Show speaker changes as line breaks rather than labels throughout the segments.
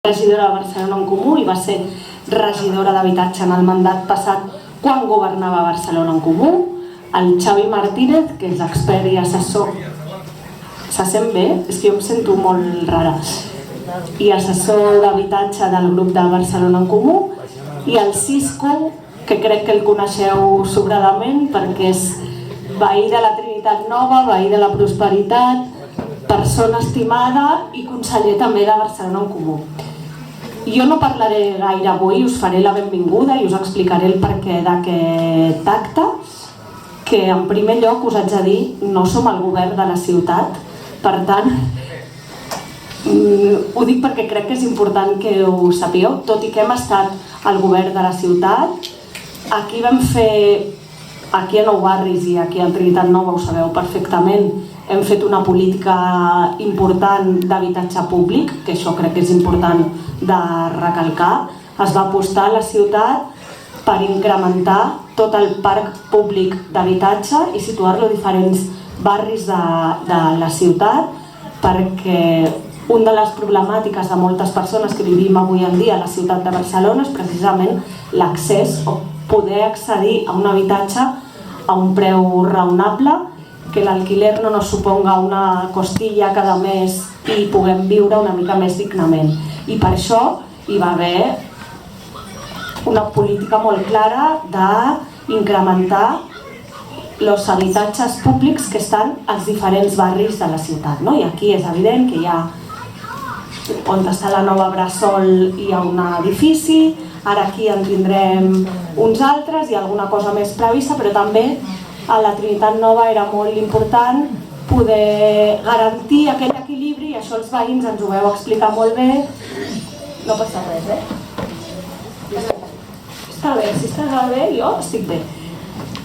regidora de Barcelona en Comú i va ser regidora d'habitatge en el mandat passat quan governava Barcelona en Comú. El Xavi Martínez, que és expert i assessor, se sent bé? És que jo em sento molt rara, i assessor d'habitatge del grup de Barcelona en Comú, i el Cisco, que crec que el coneixeu sobradament perquè és veí de la Trinitat Nova, veí de la Prosperitat, persona estimada i conseller també de Barcelona en Comú. Jo no parlaré gaire avui, us faré la benvinguda i us explicaré el perquè d'aquest acte, que en primer lloc us haig de dir, no som el govern de la ciutat, per tant, ho dic perquè crec que és important que ho sapigueu, tot i que hem estat al govern de la ciutat, aquí vam fer, aquí a Nou Barris i aquí a Trinitat Nova, ho sabeu perfectament, hem fet una política important d'habitatge públic, que això crec que és important de recalcar. Es va apostar a la ciutat per incrementar tot el parc públic d'habitatge i situar-lo a diferents barris de la ciutat, perquè una de les problemàtiques de moltes persones que vivim avui en dia a la ciutat de Barcelona és precisament l'accés o poder accedir a un habitatge a un preu raonable, que l'alquiler no nos suponga una costilla cada mes i puguem viure una mica més dignament. I per això hi va haver una política molt clara d'incrementar els habitatges públics que estan als diferents barris de la ciutat. I aquí és evident que hi ha, on està la nova Bressol hi ha un edifici, ara aquí en tindrem uns altres i alguna cosa més prevista, però també a la Trinitat Nova era molt important poder garantir aquell equilibri, i això els veïns ens ho vau explicar molt bé. No passa res, Està bé, si estàs bé, jo estic bé.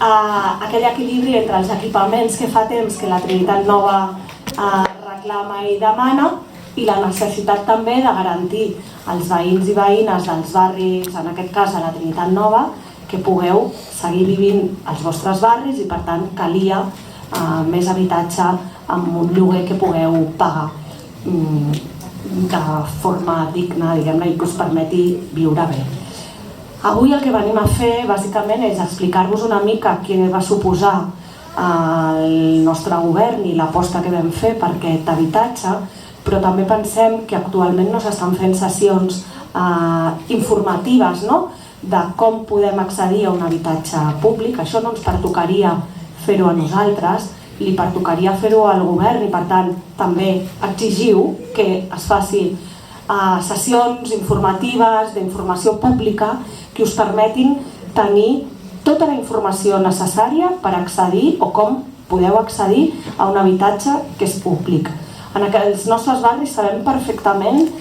Aquell equilibri entre els equipaments que fa temps que la Trinitat Nova reclama i demana i la necessitat també de garantir als veïns i veïnes dels barris, en aquest cas a la Trinitat Nova, que pugueu seguir vivint als vostres barris i per tant calia més habitatge amb un lloguer que pugueu pagar de forma digna, diguem-ne, i que us permeti viure bé. Avui el que venim a fer bàsicament és explicar-vos una mica què va suposar el nostre govern i l'aposta que vam fer per aquest habitatge, però també pensem que actualment no s'estan fent sessions informatives, de com podem accedir a un habitatge públic. Això no ens pertocaria fer-ho a nosaltres, li pertocaria fer-ho al govern i per tant també exigiu que es faci sessions informatives d'informació pública que us permetin tenir tota la informació necessària per accedir o com podeu accedir a un habitatge que és públic. En els nostres barris sabem perfectament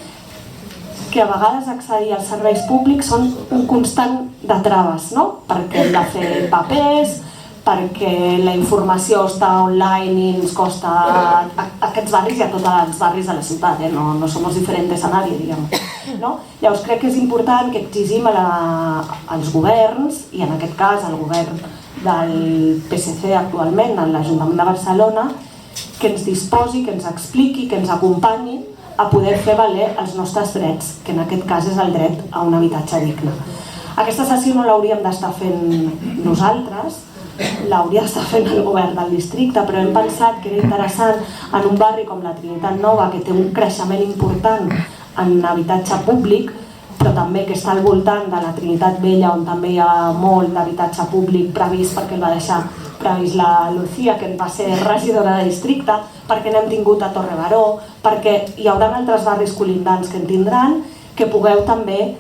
que a vegades accedir als serveis públics són un constant de traves, perquè hem de fer papers, perquè la informació està online i ens costa... Aquests barris i a tots els barris de la ciutat, no som diferents a nadie, diguem. Llavors crec que és important que exigim als governs, i en aquest cas al govern del PSC actualment, a l'Ajuntament de Barcelona, que ens disposi, que ens expliqui, que ens acompanyi a poder fer valer els nostres drets, que en aquest cas és el dret a un habitatge digne. Aquesta sessió no l'hauríem d'estar fent nosaltres, l'hauria d'estar fent el govern del districte, però hem pensat que era interessant en un barri com la Trinitat Nova, que té un creixement important en habitatge públic, però també que està al voltant de la Trinitat Vella, on també hi ha molt d'habitatge públic previst, perquè el va deixar previst la Lucía, que va ser regidora de districte, perquè n'hem tingut a Torre Baró, perquè hi haurà altres barris colindants que en tindran, que pugueu també,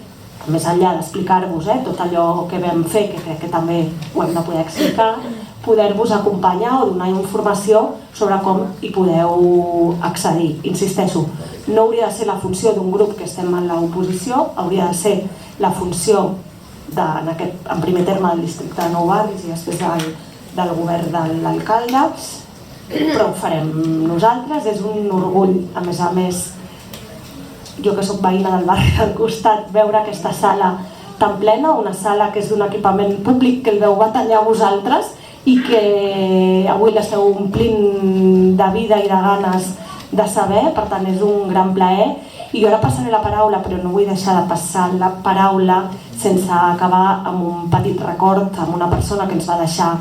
més enllà d'explicar-vos tot allò que vam fer, que crec que també ho hem de poder explicar, poder-vos acompanyar o donar informació sobre com hi podeu accedir. Insisteixo, no hauria de ser la funció d'un grup que estem en l'oposició, hauria de ser la funció, en primer terme, del districte de Nou Barris i després del govern de l'alcalde, però ho farem nosaltres. És un orgull, a més, jo que soc veïna del barri del costat, veure aquesta sala tan plena, una sala que és d'un equipament públic que el veu batallar vosaltres i que avui l'esteu omplint de vida i de ganes de saber, per tant és un gran plaer I jo ara passaré la paraula, però no vull deixar de passar la paraula sense acabar amb un petit record amb una persona que ens va deixar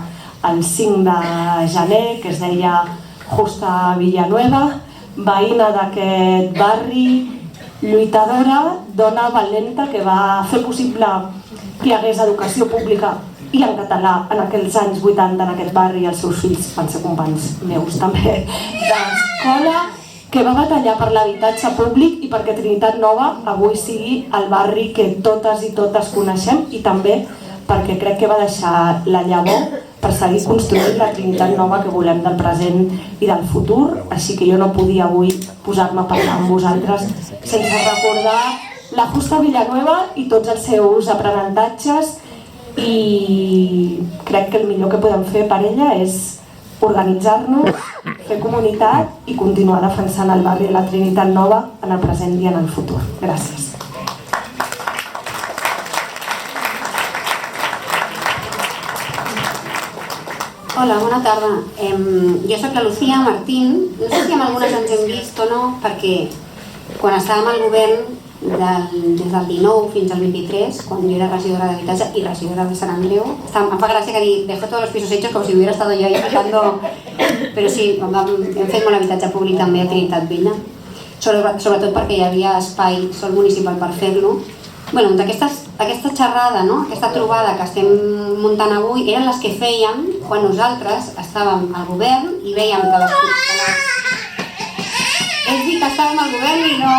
el 5 de gener, que es deia Justa Villanueva, veïna d'aquest barri, lluitadora, dona valenta que va fer possible que hi hagués educació pública i en català en aquells anys 80 en aquest barri. Els seus fills van ser companys meus també d'escola, que va batallar per l'habitatge públic i perquè Trinitat Nova avui sigui el barri que totes i totes coneixem, i també perquè crec que va deixar la llavor per seguir construint la Trinitat Nova que volem del present i del futur. Així que jo no podia avui posar-me a parlar amb vosaltres sense recordar la Justa Villanueva i tots els seus aprenentatges, i crec que el millor que podem fer per ella és organitzar-nos, fer comunitat i continuar defensant el barri de la Trinitat Nova en el present i en el futur. Gràcies.
Hola, bona tarda. Jo soc la Lucía Martín. No sé si amb algunes ens hem vist o no, perquè quan estàvem al govern des del 19 fins al 23, quan jo era regidora d'habitatge i regidora de Sant Andreu, em fa gràcia que dir, dejo todos los pisos hechos com si hubiera estado yo ahí picando, però sí, hem fet molt habitatge públic també a Trinitat Vella, sobretot perquè hi havia espai sol municipal per fer-lo. Bueno, aquesta xerrada, no? Aquesta trobada que estem muntant avui eren les que fèiem quan nosaltres estàvem al govern i veiem que les... És dir, que estàvem al govern i no...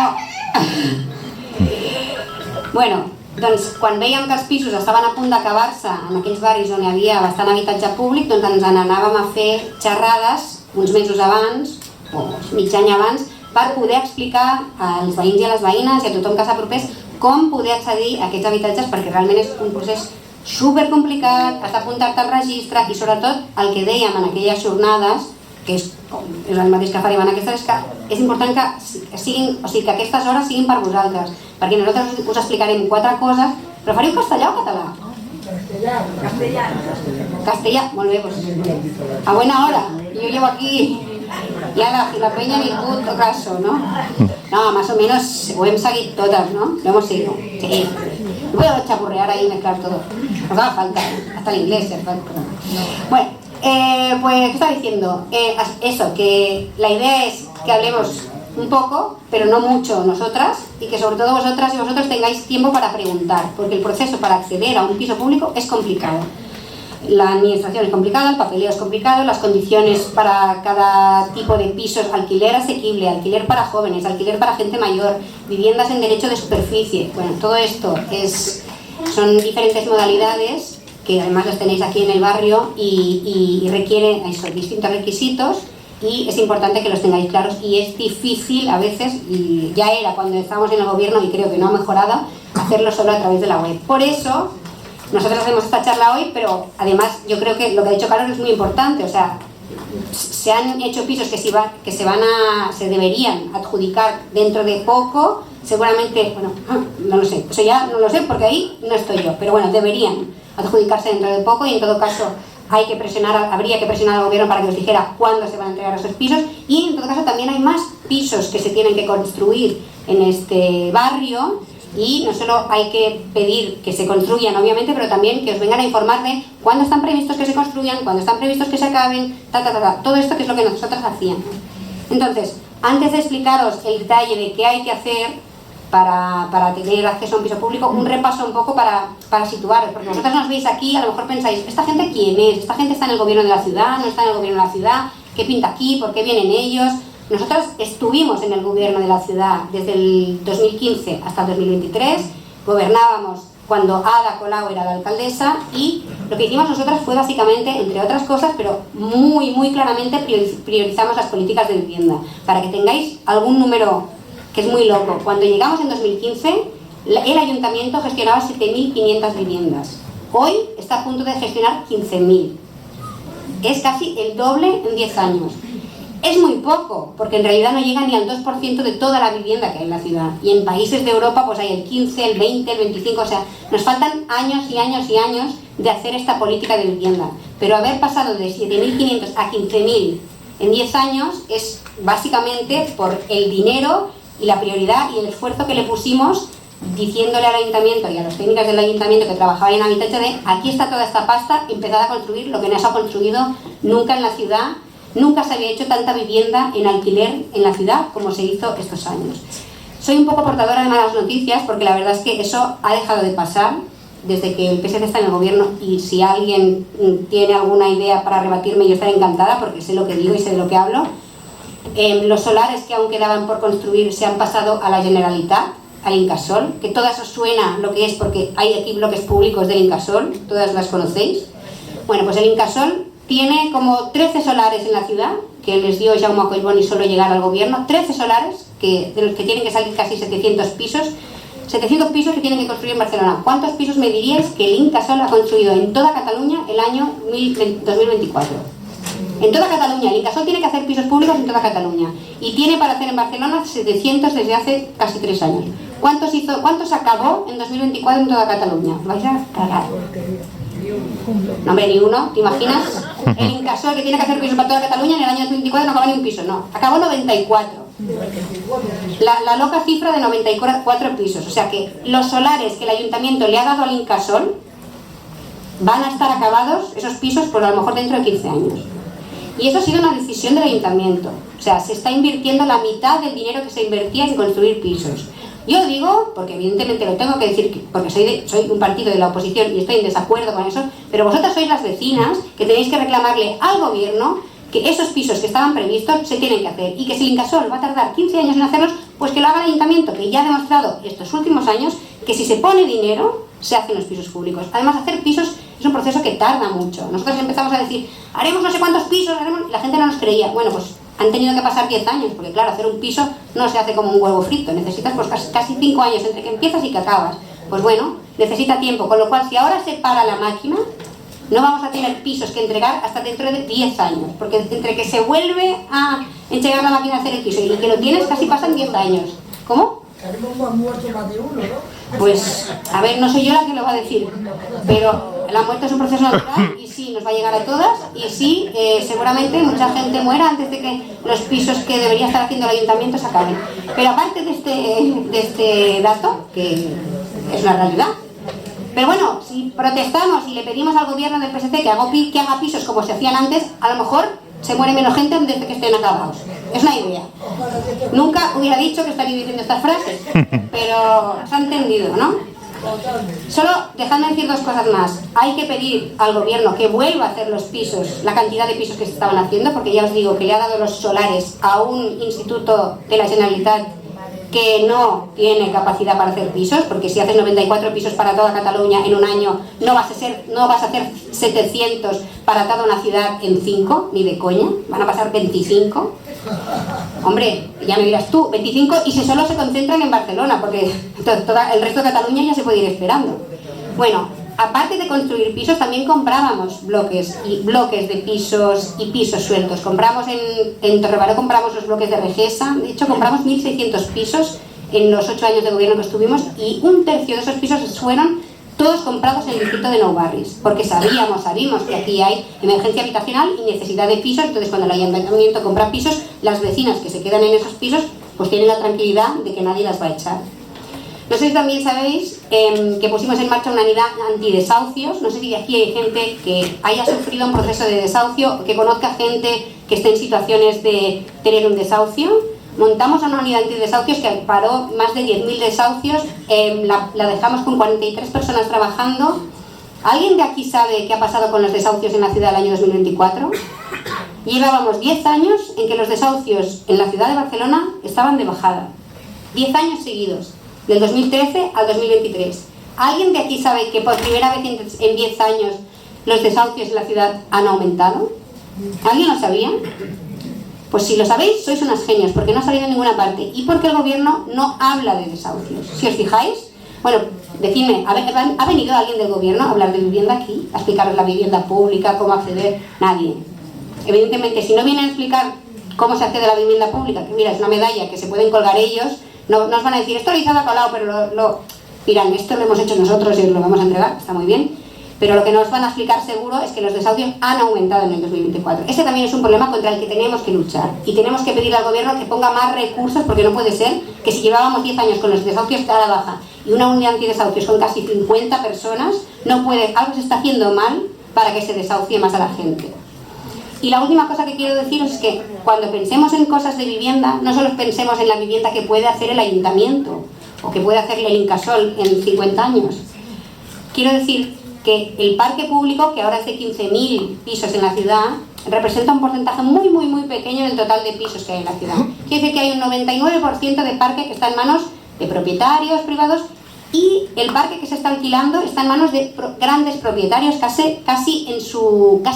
Bueno, doncs quan veiem que els pisos estaven a punt d'acabar-se en aquells barris on hi havia bastant habitatge públic, doncs ens n'anàvem a fer xerrades uns mesos abans o mig any abans per poder explicar als veïns i a les veïnes i a tothom que s'apropés com poder accedir a aquests habitatges, perquè realment és un procés supercomplicat, has d'apuntar-te al registre i sobretot el que dèiem en aquelles jornades, que és el mateix que farem en aquestes, és que és important que siguin, o sigui, que aquestes hores siguin per vosaltres, perquè nosaltres us explicarem 4 coses. Preferiu castellà o català? Castellà, molt bé, pues a buena hora. Yo llevo aquí ya la peña ni puto caso, ¿no? No, más o menos ho hem seguit totes, ¿no? Lo hemos seguido. Sí. No puedo chapurrear ahí y mezclar todo. Nos da falta, hasta el inglés. Bueno, pues, ¿qué estaba diciendo? Eso, que la idea es que hablemos un poco, pero no mucho nosotras, y que sobre todo vosotras y vosotros tengáis tiempo para preguntar, porque el proceso para acceder a un piso público es complicado. La administración es complicada, el papeleo es complicado, las condiciones para cada tipo de pisos, alquiler asequible, alquiler para jóvenes, alquiler para gente mayor, viviendas en derecho de superficie, bueno, todo esto son diferentes modalidades que además las tenéis aquí en el barrio y requieren distintos requisitos, y es importante que los tengáis claros, y es difícil a veces, y ya era cuando estábamos en el gobierno y creo que no ha mejorado, hacerlo solo a través de la web. Por eso nosotros hacemos esta charla hoy, pero además yo creo que lo que ha dicho Carlos es muy importante. O sea, se han hecho pisos que se deberían adjudicar dentro de poco, seguramente, bueno, no lo sé, eso ya no lo sé porque ahí no estoy yo, pero bueno, deberían adjudicarse dentro de poco, y en todo caso habría que presionar al gobierno para que os dijera cuándo se van a entregar esos pisos, y en todo caso también hay más pisos que se tienen que construir en este barrio, y no solo hay que pedir que se construyan, obviamente, pero también que os vengan a informar de cuándo están previstos que se construyan, cuándo están previstos que se acaben, todo esto que es lo que nosotras hacíamos. Entonces, antes de explicaros el detalle de qué hay que hacer para tener acceso a un piso público, un repaso un poco para situaros, porque vosotros nos veis aquí, a lo mejor pensáis, ¿esta gente quién es? ¿Esta gente está en el gobierno de la ciudad? ¿No está en el gobierno de la ciudad? ¿Qué pinta aquí? ¿Por qué vienen ellos? Nosotros estuvimos en el gobierno de la ciudad desde el 2015 hasta el 2023, gobernábamos cuando Ada Colau era la alcaldesa, y lo que hicimos nosotras fue básicamente, entre otras cosas, pero muy claramente priorizamos las políticas de vivienda. Para que tengáis algún número que es muy loco, cuando llegamos en 2015, el ayuntamiento gestionaba 7.500 viviendas. Hoy está a punto de gestionar 15.000. Es casi el doble en 10 años. Es muy poco, porque en realidad no llega ni al 2% de toda la vivienda que hay en la ciudad. Y en países de Europa pues hay el 15, el 20, el 25, o sea, nos faltan años y años y años de hacer esta política de vivienda. Pero haber pasado de 7.500 a 15.000 en 10 años es básicamente por el dinero y la prioridad y el esfuerzo que le pusimos diciéndole al ayuntamiento y a los técnicos del ayuntamiento que trabajaban en Habitat de aquí está toda esta pasta, empezad a construir lo que no se ha construido nunca en la ciudad, nunca se había hecho tanta vivienda en alquiler en la ciudad como se hizo estos años. Soy un poco portadora de malas noticias porque la verdad es que eso ha dejado de pasar desde que el PSC está en el gobierno, y si alguien tiene alguna idea para rebatirme yo estaré encantada porque sé lo que digo y sé de lo que hablo. Los solares que aún quedaban por construir se han pasado a la Generalitat, al Incasòl, que todo eso suena lo que es porque hay aquí bloques públicos del Incasòl, todas las conocéis. Bueno, pues el Incasòl tiene como 13 solares en la ciudad, que les dio Jaume Collboni solo llegar al gobierno, 13 solares, de los que tienen que salir casi 700 pisos que tienen que construir en Barcelona. ¿Cuántos pisos me diríais que el Incasòl ha construido en toda Cataluña el año 2024? En toda Cataluña, el Incasòl tiene que hacer pisos públicos en toda Cataluña y tiene para hacer en Barcelona 700 desde hace casi 3 años. ¿Cuántos acabó en 2024 en toda Cataluña? Vais a cagar. No, hombre, ni uno, ¿te imaginas? El Incasòl que tiene que hacer pisos para toda Cataluña en el año 2024 no acabó ni un piso, no, acabó 94. La loca cifra de 94 pisos, o sea que los solares que el ayuntamiento le ha dado al Incasòl van a estar acabados, esos pisos, por a lo mejor dentro de 15 años. Y eso ha sido una decisión del ayuntamiento, o sea, se está invirtiendo la mitad del dinero que se invertía en construir pisos. Yo digo, porque evidentemente lo tengo que decir, porque soy un partido de la oposición y estoy en desacuerdo con eso, pero vosotras sois las vecinas que tenéis que reclamarle al gobierno que esos pisos que estaban previstos se tienen que hacer, y que si el Incasòl va a tardar 15 años en hacerlos, pues que lo haga el ayuntamiento, que ya ha demostrado estos últimos años que si se pone dinero se hacen los pisos públicos. Además, hacer pisos es un proceso que tarda mucho. Nosotros empezamos a decir, haremos no sé cuántos pisos, y la gente no nos creía. Bueno, pues han tenido que pasar 10 años, porque claro, hacer un piso no se hace como un huevo frito, necesitas pues casi 5 años entre que empiezas y que acabas. Pues bueno, necesita tiempo, con lo cual si ahora se para la máquina, no vamos a tener pisos que entregar hasta dentro de 10 años, porque entre que se vuelve a entregar la máquina a hacer el piso y que lo tienes casi pasan 10 años. ¿Cómo? Pues, a ver, no soy yo la que lo va a decir, pero la muerte es un proceso natural y sí, nos va a llegar a todas, y sí, seguramente mucha gente muera antes de que los pisos que debería estar haciendo el ayuntamiento se acaben. Pero aparte de este dato, que es una realidad, pero bueno, si protestamos y le pedimos al gobierno del PSC que haga pisos como se hacían antes, a lo mejor se muere menos gente antes de que estén acabados. Es una idea. Nunca hubiera dicho que estaría diciendo estas frases, pero se ha entendido, ¿no? Solo dejadme decir 2 cosas más. Hay que pedir al gobierno que vuelva a hacer los pisos, la cantidad de pisos que se estaban haciendo, porque ya os digo que le ha dado los solares a un instituto de la Generalitat que no tiene capacidad para hacer pisos, porque si haces 94 pisos para toda Cataluña en un año, no vas a hacer 700 para toda una ciudad en 5, ni de coña, van a pasar 25. Hombre, ya me dirás tú, 25, y si solo se concentran en Barcelona, porque el resto de Cataluña ya se puede ir esperando. Bueno, aparte de construir pisos, también comprábamos bloques de pisos y pisos sueltos. Compramos en Torrebaró, compramos los bloques de Regesa. De hecho, compramos 1.600 pisos en los 8 años de gobierno que estuvimos, y 1/3 de esos pisos fueron todos comprados en el distrito de Nou Barris, porque sabimos que aquí hay emergencia habitacional y necesidad de pisos. Entonces, cuando el ayuntamiento compra pisos, las vecinas que se quedan en esos pisos pues tienen la tranquilidad de que nadie las va a echar. No sé si también sabéis que pusimos en marcha una unidad antidesahucios. No sé si aquí hay gente que haya sufrido un proceso de desahucio, que conozca gente que esté en situaciones de tener un desahucio. Montamos una unidad antidesahucios que paró más de 10.000 desahucios. La dejamos con 43 personas trabajando. ¿Alguien de aquí sabe qué ha pasado con los desahucios en la ciudad del año 2024? Llevábamos 10 años en que los desahucios en la ciudad de Barcelona estaban de bajada. 10 años seguidos. Del 2013 al 2023. ¿Alguien de aquí sabe que por primera vez en 10 años los desahucios en la ciudad han aumentado? ¿Alguien lo sabía? Pues si lo sabéis, sois unas genios, porque no ha salido en ninguna parte y porque el gobierno no habla de desahucios. Si os fijáis, bueno, decidme, ¿ha venido alguien del gobierno a hablar de vivienda aquí? ¿A explicaros la vivienda pública, cómo acceder? Nadie. Evidentemente, si no vienen a explicar cómo se accede a la vivienda pública, que mira, es una medalla que se pueden colgar ellos. No nos van a decir, esto lo hizo de colado, pero dirán, esto lo hemos hecho nosotros y os lo vamos a entregar, está muy bien. Pero lo que nos van a explicar seguro es que los desahucios han aumentado en el 2024. Ese también es un problema contra el que tenemos que luchar. Y tenemos que pedirle al gobierno que ponga más recursos, porque no puede ser que si llevábamos 10 años con los desahucios a la baja y una unidad antidesahucios con casi 50 personas, no puede, algo se está haciendo mal para que se desahucie más a la gente. Y la última cosa que quiero deciros es que cuando pensemos en cosas de vivienda, no solo pensemos en la vivienda que puede hacer el ayuntamiento o que puede hacer el Incasòl en 50 años. Quiero decir que el parque público, que ahora es de 15.000 pisos en la ciudad, representa un porcentaje muy, muy, muy pequeño del total de pisos que hay en la ciudad. Quiere decir que hay un 99% de parque que está en manos de propietarios privados y el parque que se está alquilando está en manos de grandes propietarios, casi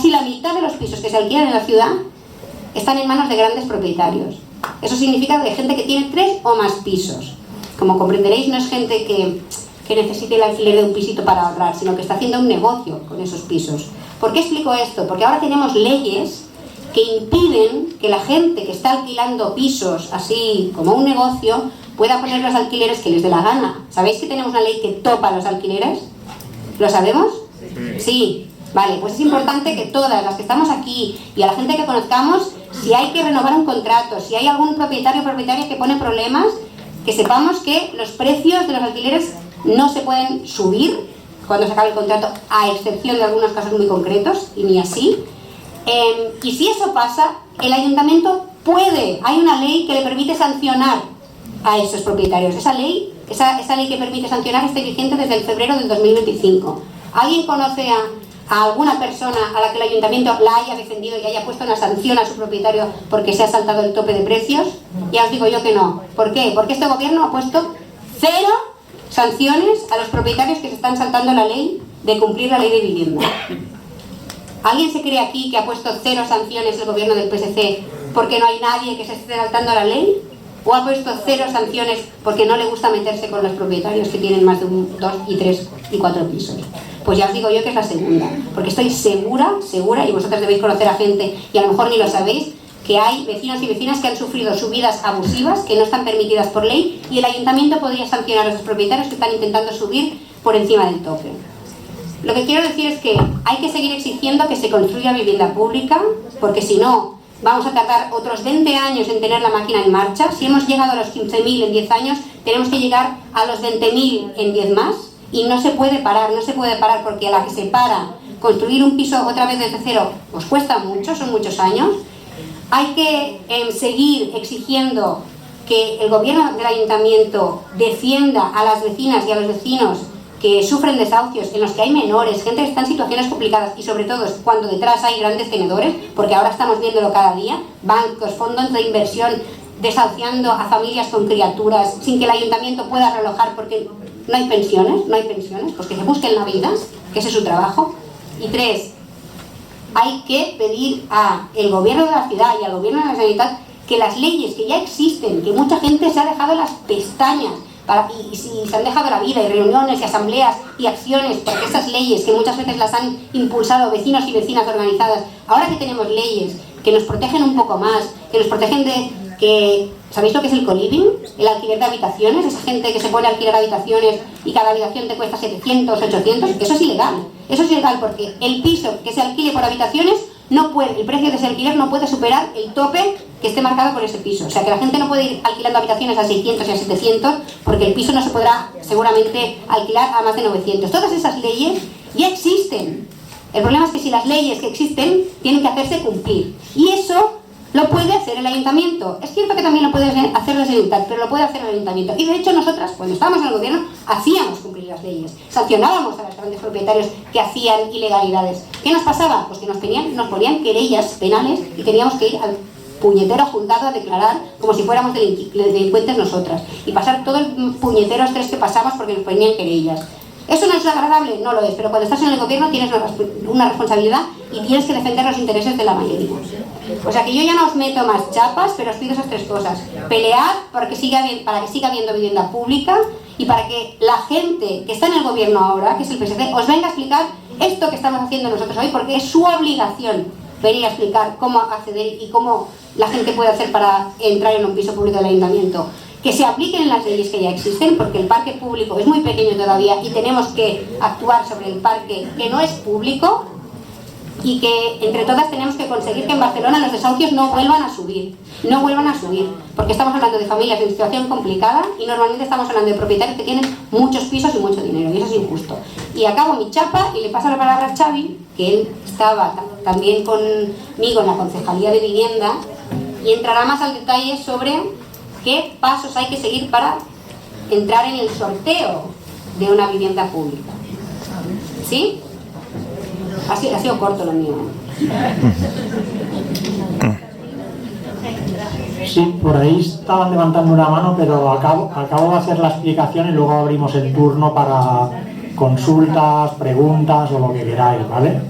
la mitad de los pisos que se alquilan en la ciudad están en manos de grandes propietarios. Eso significa de gente que tiene 3 o más pisos. Como comprenderéis, no es gente que necesite el alquiler de un pisito para ahorrar, sino que está haciendo un negocio con esos pisos. ¿Por qué explico esto? Porque ahora tenemos leyes que impiden que la gente que está alquilando pisos así como un negocio pueda poner los alquileres que les dé la gana. ¿Sabéis que tenemos una ley que topa los alquileres? ¿Lo sabemos? Sí. Vale, pues es importante que todas las que estamos aquí y a la gente que conozcamos, si hay que renovar un contrato, si hay algún propietario o propietaria que pone problemas, que sepamos que los precios de los alquileres no se pueden subir cuando se acabe el contrato, a excepción de algunos casos muy concretos, y ni así. Y si eso pasa, el ayuntamiento puede, hay una ley que le permite sancionar a esos propietarios. Esa ley que permite sancionar está vigente desde el febrero del 2025. ¿Alguien conoce a alguna persona a la que el ayuntamiento la haya defendido y haya puesto una sanción a su propietario porque se ha saltado el tope de precios? Ya os digo yo que no. ¿Por qué? Porque este gobierno ha puesto 0 sanciones a los propietarios que se están saltando la ley de cumplir la ley de vivienda. ¿Alguien se cree aquí que ha puesto 0 sanciones el gobierno del PSC porque no hay nadie que se esté saltando la ley? ¿O ha puesto 0 sanciones porque no le gusta meterse con los propietarios que tienen más de 2 y 3 y 4 pisos? Pues ya os digo yo que es la segunda, porque estoy segura, y vosotros debéis conocer a gente y a lo mejor ni lo sabéis, que hay vecinos y vecinas que han sufrido subidas abusivas que no están permitidas por ley y el ayuntamiento podría sancionar a esos propietarios que están intentando subir por encima del tope. Lo que quiero decir es que hay que seguir exigiendo que se construya vivienda pública, porque si no, vamos a tardar otros 20 años en tener la máquina en marcha. Si hemos llegado a los 15.000 en 10 años, tenemos que llegar a los 20.000 en 10 más y no se puede parar, porque a la que se para construir un piso otra vez desde cero, pues cuesta mucho, son muchos años. Hay que seguir exigiendo que el gobierno del ayuntamiento defienda a las vecinas y a los vecinos que sufren desahucios, en los que hay menores, gente que está en situaciones complicadas y sobre todo cuando detrás hay grandes tenedores, porque ahora estamos viéndolo cada día, bancos, fondos de inversión desahuciando a familias con criaturas sin que el ayuntamiento pueda realojar porque no hay pensiones, pues que se busquen la vida, que ese es su trabajo. Y 3, hay que pedir al gobierno de la ciudad y al gobierno de la Generalitat que las leyes que ya existen, que mucha gente se ha dejado las pestañas y se han dejado la vida y reuniones y asambleas y acciones porque esas leyes que muchas veces las han impulsado vecinos y vecinas organizadas, ahora que tenemos leyes que nos protegen un poco más, que nos protegen ¿sabéis lo que es el co-living? El alquiler de habitaciones, esa gente que se pone a alquilar habitaciones y cada habitación te cuesta 700, 800, eso es ilegal. Eso es ilegal porque el piso que se alquile por habitaciones el precio de ese alquiler no puede superar el tope que esté marcado por ese piso. O sea que la gente no puede ir alquilando habitaciones a 600 y a 700 porque el piso no se podrá seguramente alquilar a más de 900. Todas esas leyes ya existen. El problema es que si las leyes que existen tienen que hacerse cumplir. Y eso lo puede hacer el ayuntamiento. Es cierto que también lo puede hacer la Generalitat, pero lo puede hacer el ayuntamiento. Y de hecho nosotras, cuando estábamos en el gobierno, hacíamos cumplir las leyes. Sancionábamos a los grandes propietarios que hacían ilegalidades. ¿Qué nos pasaba? Pues que nos ponían querellas penales y teníamos que ir al puñetero juzgado a declarar como si fuéramos delincuentes nosotras. Y pasar todo el puñetero estrés que pasamos porque nos ponían querellas. ¿Eso no es agradable? No lo es, pero cuando estás en el gobierno tienes una responsabilidad y tienes que defender los intereses de la mayoría. O sea que yo ya no os meto más chapas, pero os pido esas 3 cosas. Pelear para que siga habiendo vivienda pública y para que la gente que está en el gobierno ahora, que es el PSC, os venga a explicar esto que estamos haciendo nosotros hoy, porque es su obligación venir a explicar cómo acceder y cómo la gente puede hacer para entrar en un piso público del ayuntamiento. que se apliquen las leyes que ya existen, porque el parque público es muy pequeño todavía y tenemos que actuar sobre el parque que no es público, y que entre todas tenemos que conseguir que en Barcelona los desahucios no vuelvan a subir, porque estamos hablando de familias en situación complicada y normalmente estamos hablando de propietarios que tienen muchos pisos y mucho dinero, y eso es injusto. Y acabo mi chapa y le paso la palabra a Xavi, que él estaba también conmigo en la Concejalía de Vivienda, y entrará más al detalle sobre qué pasos hay que seguir para entrar en el sorteo de una vivienda pública. ¿Sí? Ha sido corto lo mío.
Sí, por ahí estaban levantando una mano, pero acabo de hacer la explicación y luego abrimos el turno para consultas, preguntas o lo que queráis, ¿vale?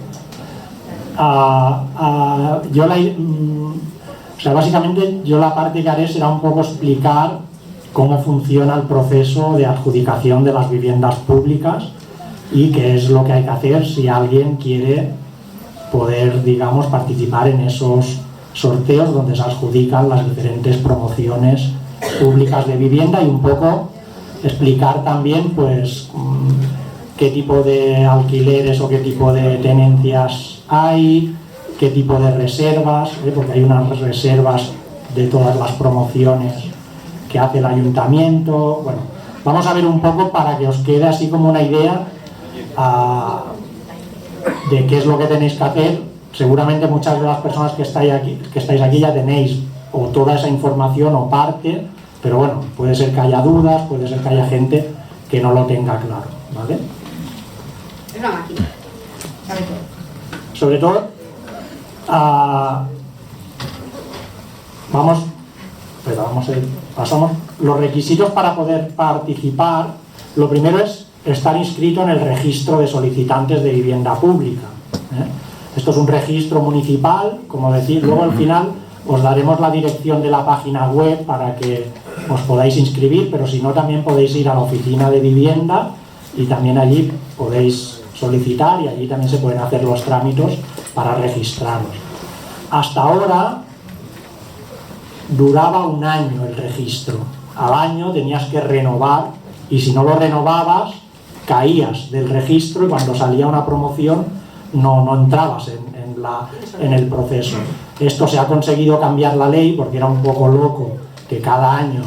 Básicamente yo la parte que haré será un poco explicar cómo funciona el proceso de adjudicación de las viviendas públicas y qué es lo que hay que hacer si alguien quiere poder, digamos, participar en esos sorteos donde se adjudican las diferentes promociones públicas de vivienda, y un poco explicar también pues qué tipo de alquileres o qué tipo de tenencias hay, qué tipo de reservas, porque hay unas reservas de todas las promociones que hace el ayuntamiento. Bueno, vamos a ver un poco para que os quede así como una idea de qué es lo que tenéis que hacer. Seguramente muchas de las personas que estáis aquí ya tenéis o toda esa información o parte, pero bueno, puede ser que haya dudas, puede ser que haya gente que no lo tenga claro, ¿vale?
Es una máquina, sabe todo.
Sobre todo, pasamos los requisitos para poder participar. Lo primero es estar inscrito en el registro de solicitantes de vivienda pública, ¿eh? Esto es un registro municipal, como decir, luego al final os daremos la dirección de la página web para que os podáis inscribir, pero si no también podéis ir a la oficina de vivienda y también allí podéis solicitar y allí también se pueden hacer los trámites para registraros. Hasta ahora duraba un año el registro, al año tenías que renovar y si no lo renovabas caías del registro y cuando salía una promoción no entrabas en el proceso. Esto se ha conseguido cambiar la ley porque era un poco loco que cada año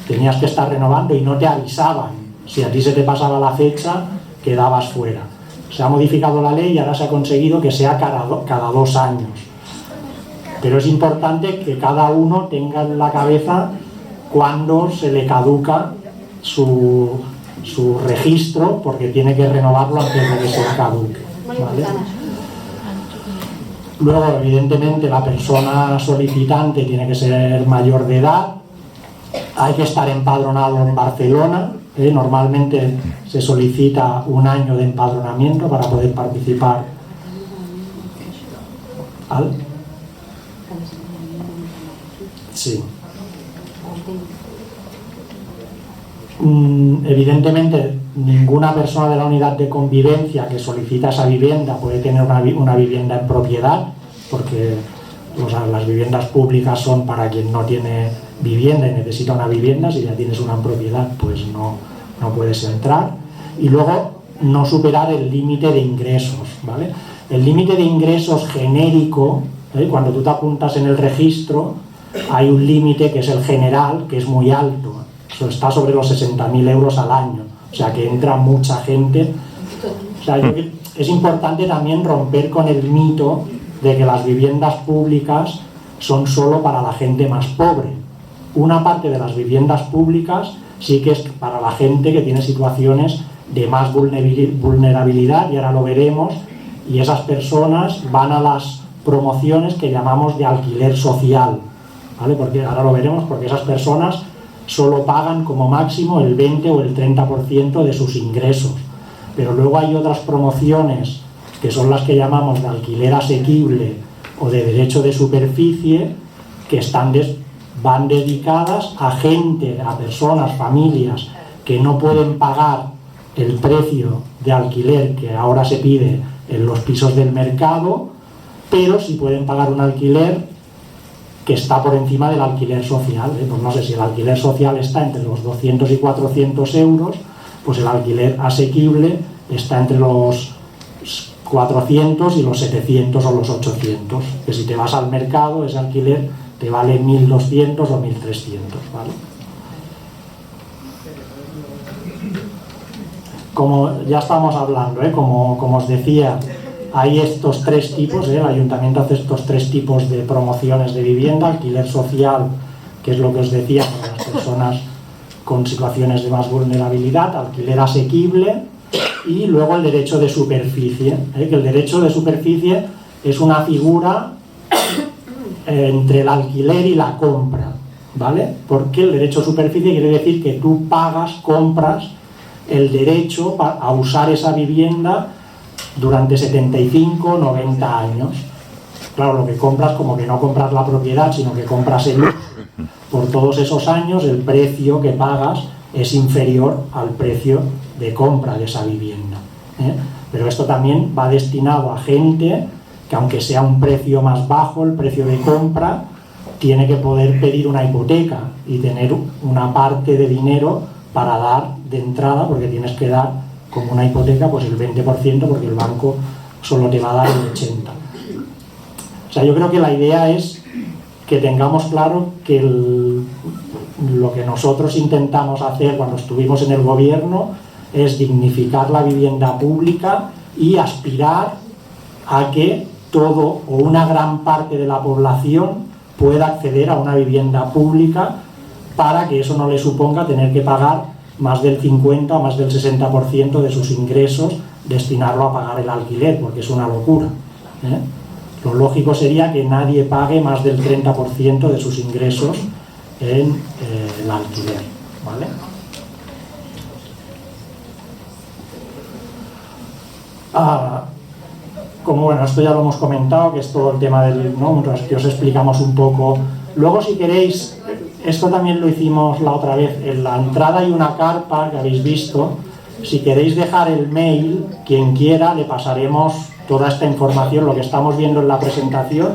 tenías que estar renovando y no te avisaban. Si a ti se te pasaba la fecha, quedabas fuera. Se ha modificado la ley y ahora se ha conseguido que sea cada 2 años. Pero es importante que cada uno tenga en la cabeza cuándo se le caduca su registro, porque tiene que renovarlo antes de que se caduque, ¿vale? Luego, evidentemente, la persona solicitante tiene que ser mayor de edad, hay que estar empadronado en Barcelona, normalmente se solicita 1 año de empadronamiento para poder participar. Sí. Evidentemente, ninguna persona de la unidad de convivencia que solicita esa vivienda puede tener una vivienda en propiedad, porque las viviendas públicas son para quien no tiene vivienda y necesita una vivienda. Si ya tienes una en propiedad, pues no puedes entrar. Y luego, no superar el límite de ingresos, ¿vale? El límite de ingresos genérico, cuando tú te apuntas en el registro, hay un límite que es el general, que es muy alto. Eso está sobre los 60.000 euros al año, o sea que entra mucha gente. O sea, es importante también romper con el mito de que las viviendas públicas son solo para la gente más pobre. Una parte de las viviendas públicas sí que es para la gente que tiene situaciones de más vulnerabilidad, y ahora lo veremos, y esas personas van a las promociones que llamamos de alquiler social, ¿vale? Porque ahora lo veremos, porque esas personas solo pagan como máximo el 20 o el 30% de sus ingresos. Pero luego hay otras promociones que son las que llamamos de alquiler asequible o de derecho de superficie, que van dedicadas a gente, a personas, familias que no pueden pagar el precio de alquiler que ahora se pide en los pisos del mercado, pero sí pueden pagar un alquiler que está por encima del alquiler social. Pues no sé, si el alquiler social está entre los 200 y 400 euros, pues el alquiler asequible está entre los 400 y los 700 o los 800, que si te vas al mercado ese alquiler te vale 1.200 o 1.300, ¿vale? Como ya estamos hablando, como os decía, hay estos tres tipos, el ayuntamiento hace estos tres tipos de promociones de vivienda: alquiler social, que es lo que os decía, para las personas con situaciones de más vulnerabilidad; alquiler asequible; y luego el derecho de superficie, que el derecho de superficie es una figura entre el alquiler y la compra, ¿vale? Porque el derecho de superficie quiere decir que tú compras el derecho a usar esa vivienda durante 75, 90 años. Claro, lo que compras, como que no compras la propiedad, sino que compras el uso. Por todos esos años el precio que pagas es inferior al precio de compra de esa vivienda, ¿eh? Pero esto también va destinado a gente que, aunque sea un precio más bajo, el precio de compra, tiene que poder pedir una hipoteca y tener una parte de dinero para dar de entrada, porque tienes que dar como una hipoteca pues el 20%, porque el banco solo te va a dar el 80%. O sea, yo creo que la idea es que tengamos claro que lo que nosotros intentamos hacer cuando estuvimos en el gobierno es dignificar la vivienda pública y aspirar a que todo o una gran parte de la población pueda acceder a una vivienda pública, para que eso no le suponga tener que pagar más del 50 o más del 60% de sus ingresos, destinarlo a pagar el alquiler, porque es una locura, ¿eh? Lo lógico sería que nadie pague más del 30% de sus ingresos en el alquiler, ¿vale? Como bueno, esto ya lo hemos comentado, que es todo el tema del, ¿no? Que os explicamos un poco. Luego, si queréis, esto también lo hicimos la otra vez, en la entrada hay una carpa que habéis visto. Si queréis dejar el mail, quien quiera, le pasaremos toda esta información, lo que estamos viendo en la presentación.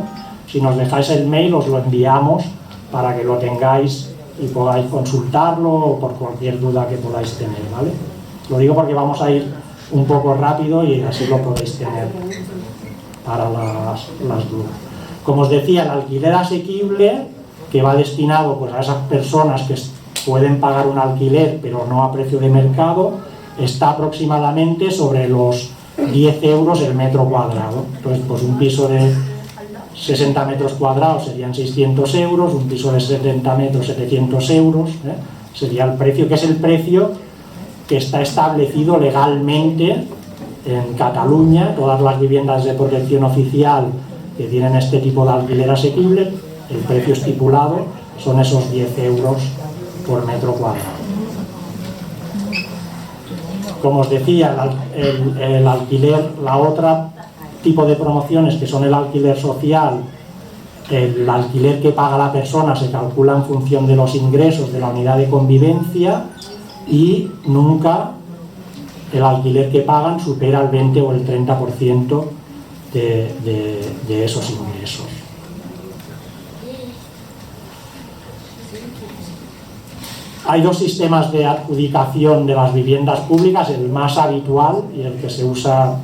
Si nos dejáis el mail, os lo enviamos para que lo tengáis y podáis consultarlo, o por cualquier duda que podáis tener, ¿vale? Lo digo porque vamos a ir un poco rápido y así lo podéis tener para las dudas. Como os decía, el alquiler asequible, que va destinado pues a esas personas que pueden pagar un alquiler pero no a precio de mercado, está aproximadamente sobre los 10 euros el metro cuadrado. Entonces, pues un piso de 60 metros cuadrados serían 600 euros, un piso de 70 metros 700 euros, ¿eh? Sería el precio, que es el precio que está establecido legalmente en Cataluña. Todas las viviendas de protección oficial que tienen este tipo de alquiler asequible, el precio estipulado son esos 10 euros por metro cuadrado. Como os decía, el alquiler, la otra tipo de promociones, que son el alquiler social, el alquiler que paga la persona se calcula en función de los ingresos de la unidad de convivencia, y nunca el alquiler que pagan supera el 20 o el 30% de esos ingresos. Hay dos sistemas de adjudicación de las viviendas públicas. El más habitual y el que se usa,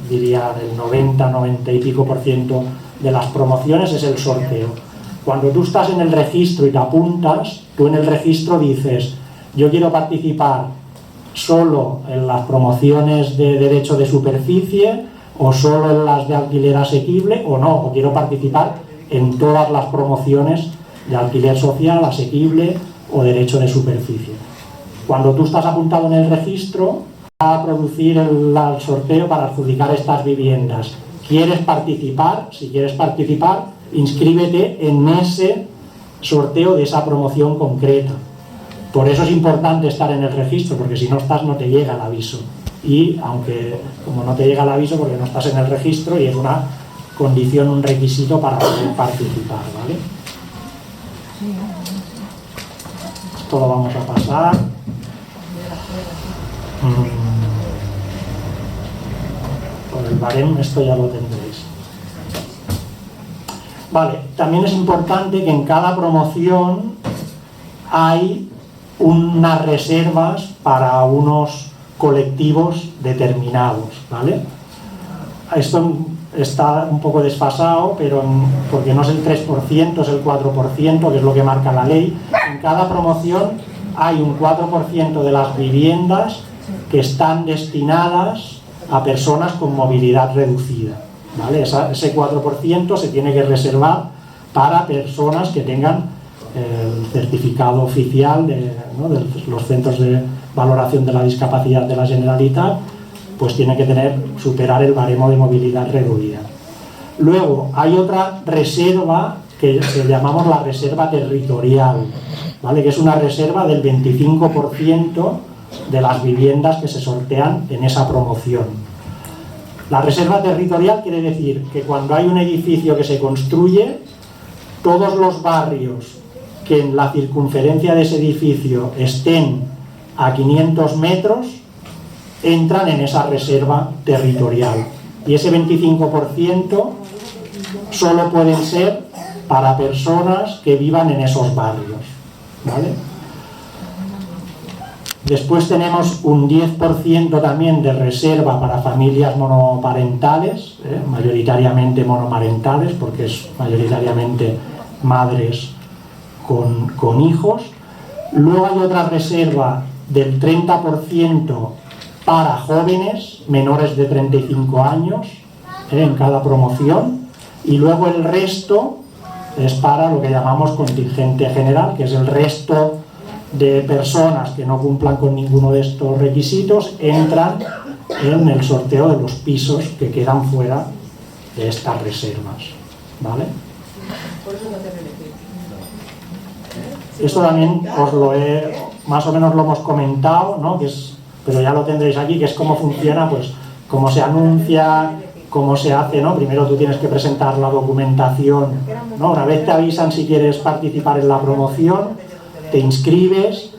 diría, del 90 y pico % de las promociones, es el sorteo. Cuando tú estás en el registro y te apuntas, tú en el registro dices: yo quiero participar solo en las promociones de derecho de superficie, o solo en las de alquiler asequible, o no, o quiero participar en todas las promociones de alquiler social, asequible o derecho de superficie. Cuando tú estás apuntado en el registro, va a producir el sorteo para adjudicar estas viviendas. ¿Quieres participar? Si quieres participar, inscríbete en ese sorteo de esa promoción concreta. Por eso es importante estar en el registro, porque si no estás no te llega el aviso. Y aunque, como no te llega el aviso porque no estás en el registro, y es una condición, un requisito para poder participar, ¿vale? Esto lo vamos a pasar. Por el barem esto ya lo tendréis. Vale, también es importante que en cada promoción hay unas reservas para unos colectivos determinados, ¿vale? Esto está un poco desfasado, pero porque no es el 3%, es el 4%, que es lo que marca la ley. En cada promoción hay un 4% de las viviendas que están destinadas a personas con movilidad reducida, ¿vale? Ese 4% se tiene que reservar para personas que tengan el certificado oficial de los centros de valoración de la discapacidad de la Generalitat, pues tiene que superar el baremo de movilidad reducida. Luego hay otra reserva que llamamos la reserva territorial, ¿vale? Que es una reserva del 25% de las viviendas que se sortean en esa promoción. La reserva territorial quiere decir que cuando hay un edificio que se construye, todos los barrios que en la circunferencia de ese edificio estén a 500 metros entran en esa reserva territorial. Y ese 25% solo pueden ser para personas que vivan en esos barrios, ¿vale? Después tenemos un 10% también de reserva para familias monoparentales, mayoritariamente monomarentales, porque es mayoritariamente madres con hijos. Luego hay otra reserva del 30% para jóvenes menores de 35 años en cada promoción, y luego el resto es para lo que llamamos contingente general, que es el resto de personas que no cumplan con ninguno de estos requisitos, entran en el sorteo de los pisos que quedan fuera de estas reservas, ¿vale? Esto también más o menos lo hemos comentado, ¿no? Pero ya lo tendréis aquí, que es cómo funciona, pues cómo se anuncia, cómo se hace, ¿no? Primero tú tienes que presentar la documentación, ¿no? Una vez te avisan si quieres participar en la promoción, te inscribes,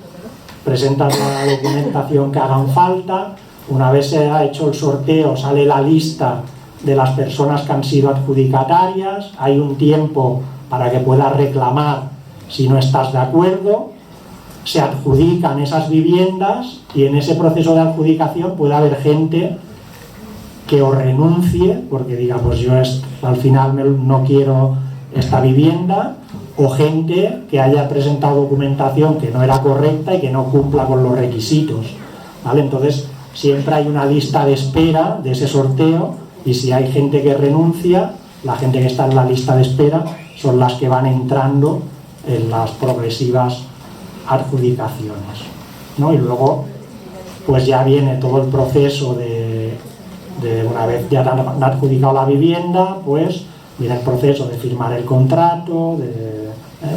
presentas la documentación que hagan falta. Una vez se ha hecho el sorteo, sale la lista de las personas que han sido adjudicatarias, hay un tiempo para que puedas reclamar si no estás de acuerdo, se adjudican esas viviendas, y en ese proceso de adjudicación puede haber gente que o renuncie porque diga, pues yo al final no quiero esta vivienda, o gente que haya presentado documentación que no era correcta y que no cumpla con los requisitos, ¿vale? Entonces siempre hay una lista de espera de ese sorteo, y si hay gente que renuncia, la gente que está en la lista de espera son las que van entrando en las progresivas adjudicaciones, ¿no? Y luego pues ya viene todo el proceso de una vez ya te han adjudicado la vivienda, pues viene el proceso de firmar el contrato,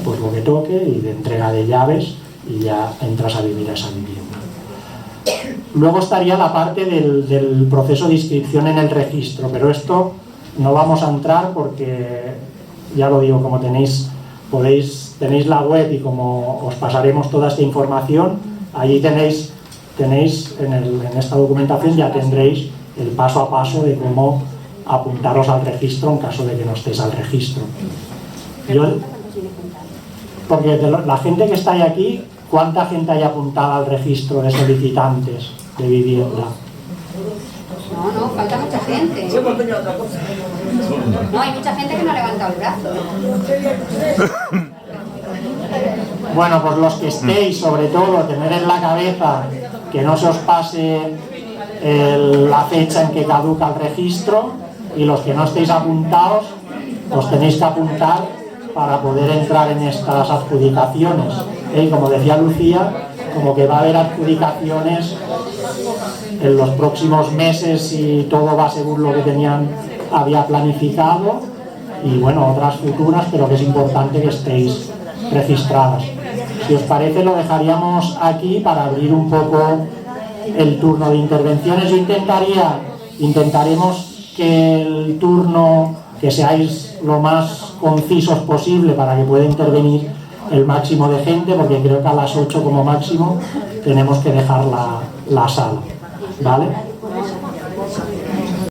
pues lo que toque, y de entrega de llaves, y ya entras a vivir a esa vivienda. Luego estaría la parte del proceso de inscripción en el registro, pero esto no vamos a entrar porque, ya lo digo, como tenéis la web, y como os pasaremos toda esta información, allí tenéis en esta documentación ya tendréis el paso a paso de cómo apuntaros al registro en caso de que no estéis al registro. Porque la gente que está aquí, ¿cuánta gente hay apuntada al registro de solicitantes de vivienda?
No, falta mucha gente. No, hay mucha gente que no ha levantado el brazo.
Bueno, pues los que estéis, sobre todo, tener en la cabeza que no se os pase la fecha en que caduca el registro, y los que no estéis apuntados, os tenéis que apuntar para poder entrar en estas adjudicaciones. Y como decía Lucía, como que va a haber adjudicaciones en los próximos meses, y todo va según lo que había planificado, y bueno, otras futuras, pero que es importante que estéis registradas. Si os parece, lo dejaríamos aquí para abrir un poco el turno de intervenciones. Intentaremos que el turno, que seáis lo más concisos posible para que pueda intervenir el máximo de gente, porque creo que a las 8 como máximo tenemos que dejar la sala, ¿vale?